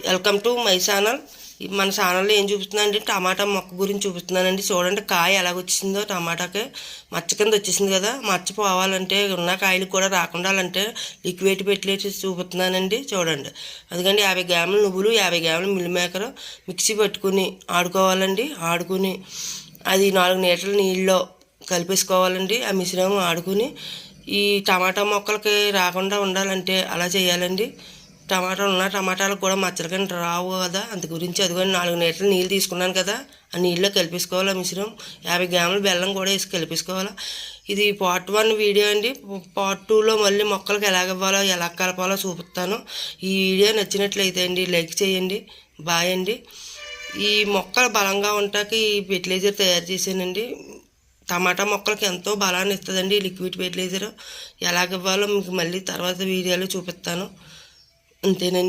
Welcome to my channel. మన ఛానల్లో ఏం చూపిస్తున్నానండి, టమాటా మొక్క గురించి చూపిస్తున్నానండి. చూడండి కాయ ఎలాగ వచ్చిందో. టమాటాకి మచ్చ కింద వచ్చేసింది కదా. మచ్చ పోవాలంటే, ఉన్న కాయలు కూడా రాకుండా అంటే లిక్విడ్ పెట్టి చూపుతున్నానండి. చూడండి, అందుకండి 50 గ్రాముల నువ్వులు, 50 గ్రాముల మిల్ మేకర్ మిక్సీ పట్టుకుని ఆడుకోవాలండి. ఆడుకుని అది 4 లీటర్ల నీళ్ళలో కలిపేసుకోవాలండి. ఆ మిశ్రమం ఆడుకుని ఈ టమాటా మొక్కలకి రాకుండా ఉండాలంటే అలా చేయాలండి. టమాటాలకు కూడా మచ్చలు కింద రావు కదా, అందు గురించి అదిగోండి 4 లీటర్ల నీళ్ళు తీసుకున్నాను కదా, ఆ నీళ్ళలో కలిపేసుకోవాలి. ఆ మిశ్రమం 50 గ్రాముల బెల్లం కూడా వేసి కలిపేసుకోవాలి. ఇది పార్ట్ 1 వీడియో అండి. పార్ట్ 2లో మళ్ళీ మొక్కలకు ఎలాగ ఇవ్వాలో ఎలా కలపాలో చూపిస్తాను. ఈ వీడియో నచ్చినట్లయితే అండి లైక్ చేయండి. బాయ్ అండి. ఈ మొక్కలు బలంగా ఉంటాకి ఈ ఫెర్టిలైజర్ తయారు చేశానండి. టమాటా మొక్కలకి ఎంతో బలాన్ని ఇస్తుందండి ఈ లిక్విడ్ ఫెర్టిలైజర్. ఎలాగ ఇవ్వాలో మీకు మళ్ళీ తర్వాత వీడియోలో చూపిస్తాను. అంతేనండి.